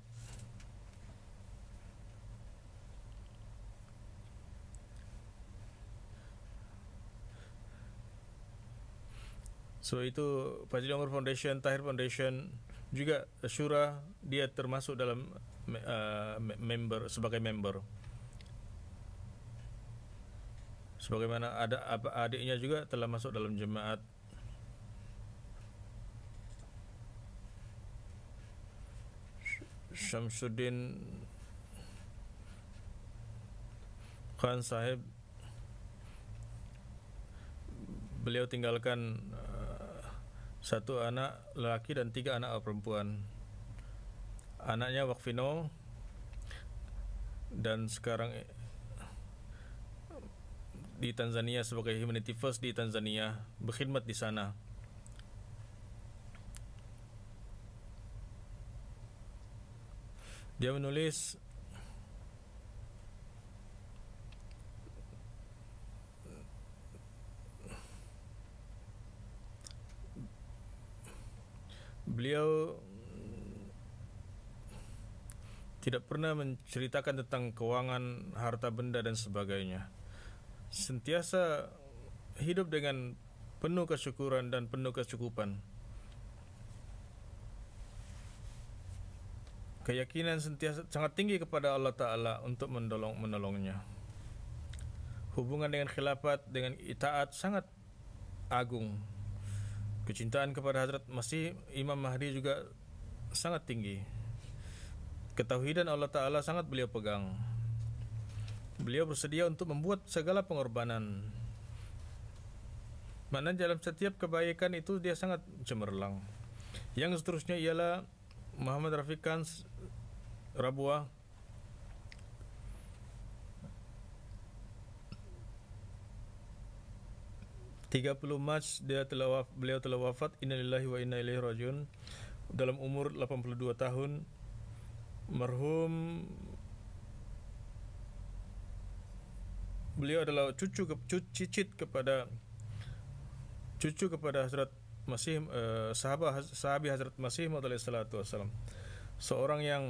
S3: So itu Fazil Umar Foundation, Tahir Foundation, juga Syura, dia termasuk dalam member, sebagai member. Sebagaimana ada adiknya juga telah masuk dalam jemaat. Syamsuddin Khan Sahib, beliau tinggalkan satu anak lelaki dan 3 anak perempuan. Anaknya Waqfino, dan sekarang di Tanzania sebagai Humanity First di Tanzania, berkhidmat di sana. Dia menulis beliau tidak pernah menceritakan tentang keuangan, harta benda dan sebagainya. Sentiasa hidup dengan penuh kesyukuran dan penuh kecukupan. keyakinan sentiasa sangat tinggi kepada Allah Ta'ala untuk menolongnya. Hubungan dengan khilafat, dengan itaat sangat agung. Kecintaan kepada Hazrat Masih Imam Mahdi juga sangat tinggi. Ketauhidan Allah Ta'ala sangat beliau pegang. Beliau bersedia untuk membuat segala pengorbanan. Maknanya dalam setiap kebaikan itu dia sangat cemerlang. Yang seterusnya ialah Muhammad Rafiq Khan Rabuah. Mac beliau telah wafat, innalillahi wa inna ilaihi rajiun, dalam umur 82 tahun. Marhum beliau adalah cicit kepada Hazrat Masih, sahabi Hazrat Masih Maud alaihi salatu wassalam. Seorang yang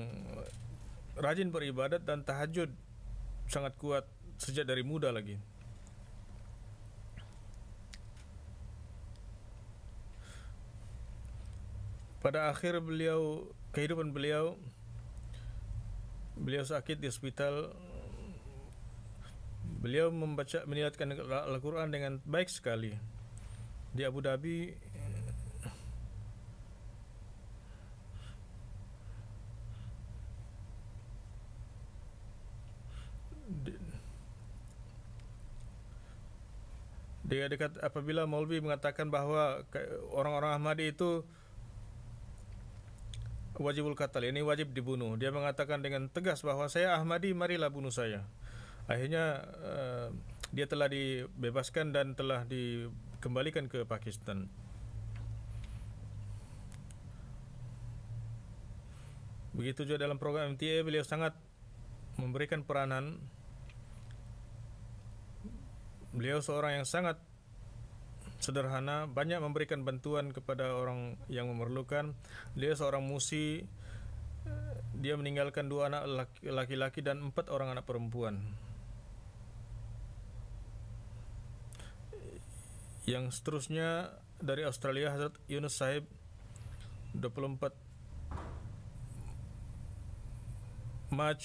S3: rajin beribadat dan tahajud sangat kuat sejak dari muda lagi. Pada akhir kehidupan beliau sakit di hospital. Beliau meniatkan Al-Quran dengan baik sekali di Abu Dhabi. Dia dekat apabila Maulvi mengatakan bahwa orang-orang Ahmadi itu wajibul qatl, ini wajib dibunuh, dia mengatakan dengan tegas bahwa saya Ahmadi, marilah bunuh saya. Akhirnya dia telah dibebaskan dan telah dikembalikan ke Pakistan. Begitu juga dalam program MTA beliau sangat memberikan peranan. Beliau seorang yang sangat sederhana, banyak memberikan bantuan kepada orang yang memerlukan. Dia seorang musi. Dia meninggalkan 2 anak laki-laki dan 4 orang anak perempuan. Yang seterusnya dari Australia, Hazrat Yunus Sahib, 24 Mac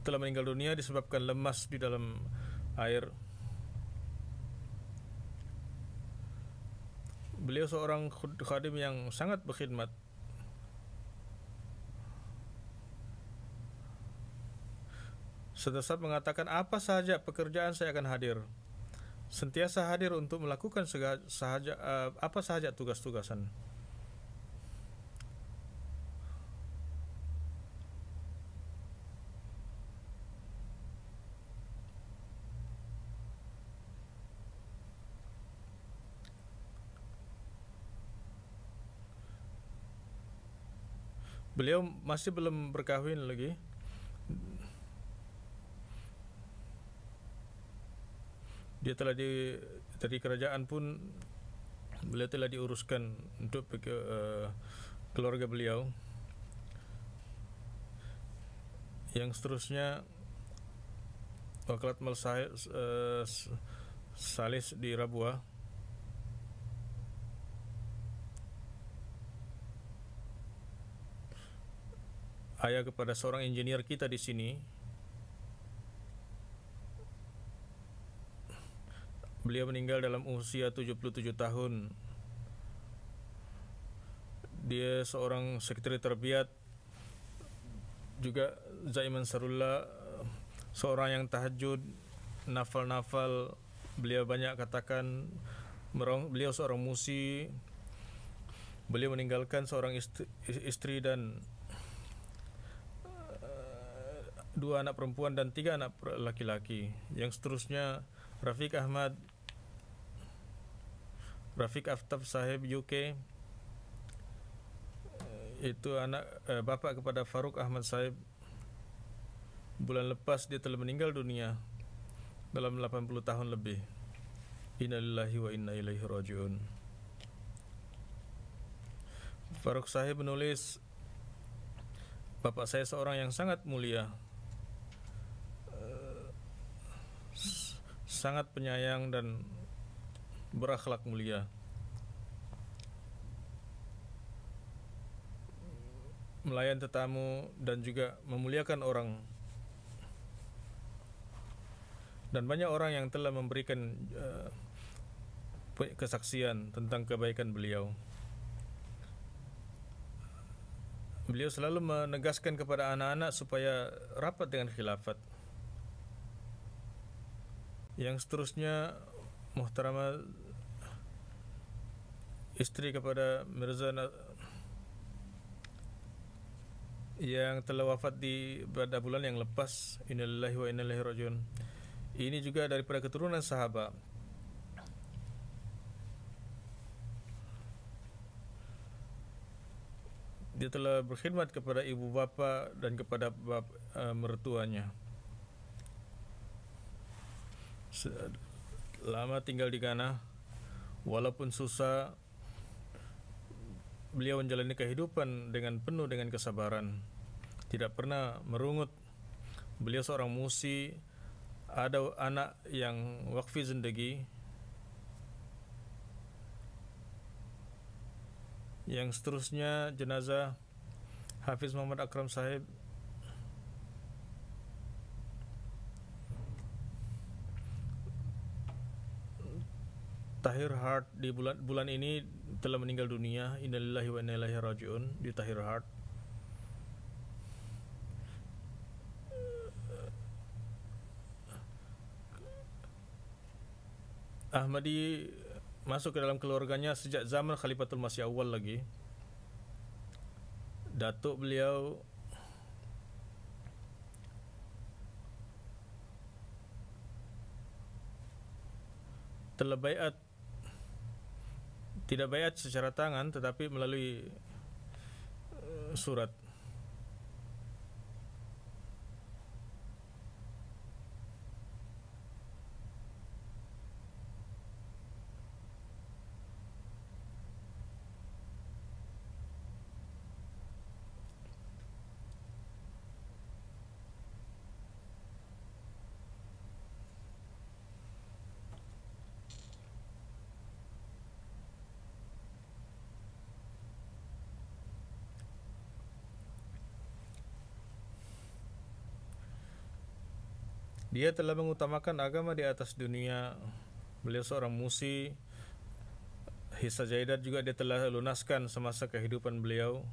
S3: telah meninggal dunia disebabkan lemas di dalam air. Beliau seorang khadim yang sangat berkhidmat. Setiap mengatakan apa sahaja pekerjaan saya akan hadir. Sentiasa hadir untuk melakukan apa sahaja tugas-tugasan. Beliau masih belum berkahwin lagi. Dia telah dari kerajaan pun beliau telah diuruskan untuk keluarga beliau. Yang seterusnya Wakalat Mal Salis di Rabuah. Ayah kepada seorang engineer kita di sini. Beliau meninggal dalam usia 77 tahun. Dia seorang sekretari terbiat, juga Zaiman Sarullah, seorang yang tahajud, nafal-nafal. Beliau banyak katakan, beliau seorang musi. Beliau meninggalkan seorang istri dan 2 anak perempuan dan 3 anak laki-laki. Yang seterusnya Rafiq Aftab Sahib UK, itu anak bapa kepada Faruk Ahmad Sahib. Bulan lepas dia telah meninggal dunia dalam 80 tahun lebih. Innalillahi wa inna ilaihi rajiun. Faruk Sahib menulis, bapak saya seorang yang sangat mulia, sangat penyayang dan berakhlak mulia. melayan tetamu dan juga memuliakan orang. Dan banyak orang yang telah memberikan kesaksian tentang kebaikan beliau. Beliau selalu menegaskan kepada anak-anak supaya rapat dengan khilafat. Yang seterusnya, Muhtaramah istri kepada Mirza yang telah wafat pada bulan yang lepas, innalillahi wa inna ilaihi rajiun. Ini juga daripada keturunan sahabat. Dia telah berkhidmat kepada ibu bapa dan kepada mertuanya. Lama tinggal di Ghana, walaupun susah, beliau menjalani kehidupan dengan penuh dengan kesabaran, tidak pernah merungut. Beliau seorang musi, ada anak yang wakfi zindagi. Yang seterusnya, jenazah Hafiz Muhammad Akram Sahib. Tahir Hart di bulan ini telah meninggal dunia. Innalillahi wa inna ilaihi rajiun di Tahir Hart. Ahmadi masuk ke dalam keluarganya sejak zaman Khalifatul Masih Awal lagi. Datuk beliau telah baiat, tidak baiat secara tangan tetapi melalui surat. Dia telah mengutamakan agama di atas dunia. Beliau seorang musi. Hisa Jaidat juga dia telah lunaskan semasa kehidupan beliau.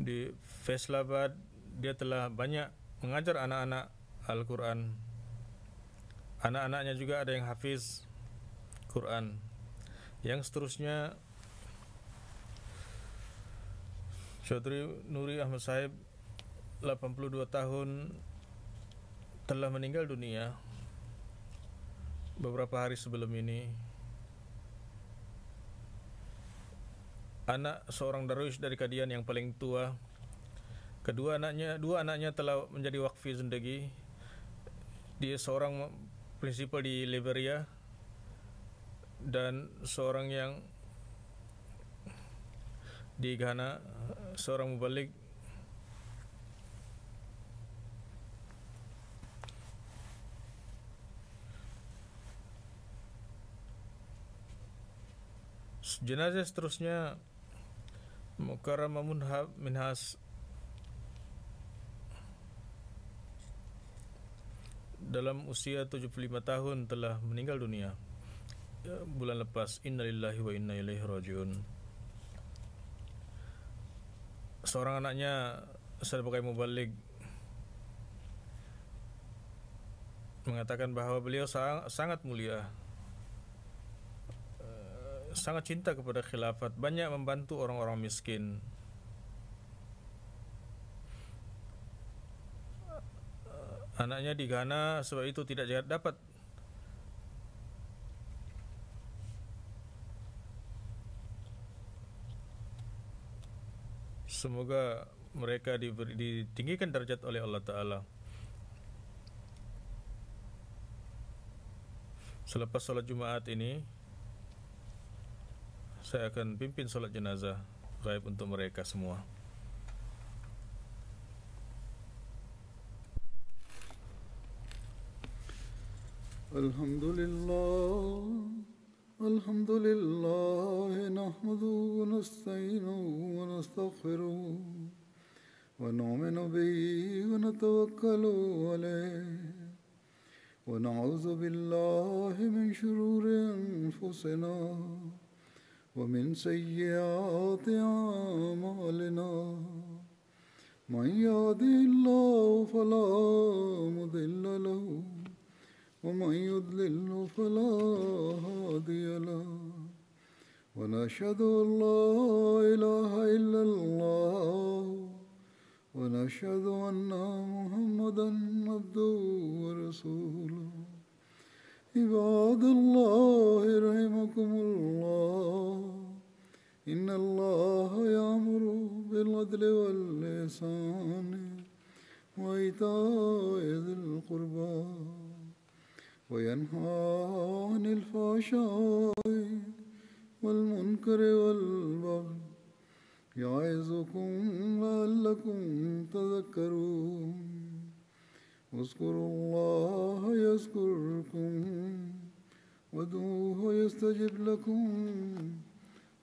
S3: Di Faisalabad dia telah banyak mengajar anak-anak Al-Quran. Anak-anaknya juga ada yang hafiz Quran. Yang seterusnya, Chaudhry Nuri Ahmad Sahib 82 tahun telah meninggal dunia beberapa hari sebelum ini. Anak seorang darwish dari Kadian yang paling tua. Dua anaknya telah menjadi wakfi zindagi. Dia seorang prinsipal di Liberia dan seorang yang di Ghana, seorang mubalik. Jenazah seterusnya Mukarramah Minhas dalam usia 75 tahun telah meninggal dunia bulan lepas. Innalillahi wa inna ilaihi rajiun. Seorang anaknya sebagai mubalik mengatakan bahawa beliau sangat mulia, sangat cinta kepada khilafat, banyak membantu orang-orang miskin. Anaknya di Ghana, sebab itu tidak dapat semoga mereka ditinggikan derajat oleh Allah Ta'ala. Selepas solat Jumaat ini, saya akan pimpin solat jenazah gaib untuk mereka semua.
S1: Alhamdulillah, الحمد لله نحمده ونستعينه ونستغفره ونؤمن به ونتوكل عليه ونعوذ بالله من شرور أنفسنا ومن سيئات أعمالنا من يهده الله فلا مضل له ومن يضلل فلا هادي له ونشهد أن لا إله إلا الله ونشهد أن محمدا عبده ورسوله عباد الله رحمكم الله إن الله يأمر بالعدل والإحسان وإيتاء ذي القربى وينهى عن الفحشاء والمنكر والبغي يعظكم لعلكم تذكرون اذكروا الله يذكركم وادعوه يستجب لكم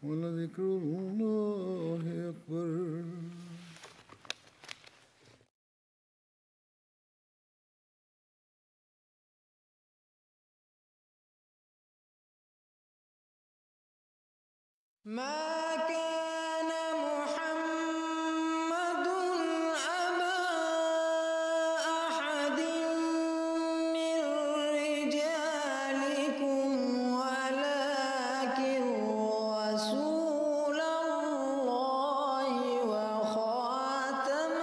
S1: ولذكر الله أكبر.
S4: ما كان محمد أبا أحد من رجالكم ولكن رسول الله وخاتم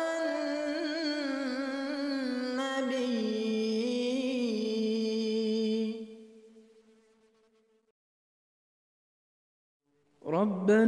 S4: النبيين. ربنا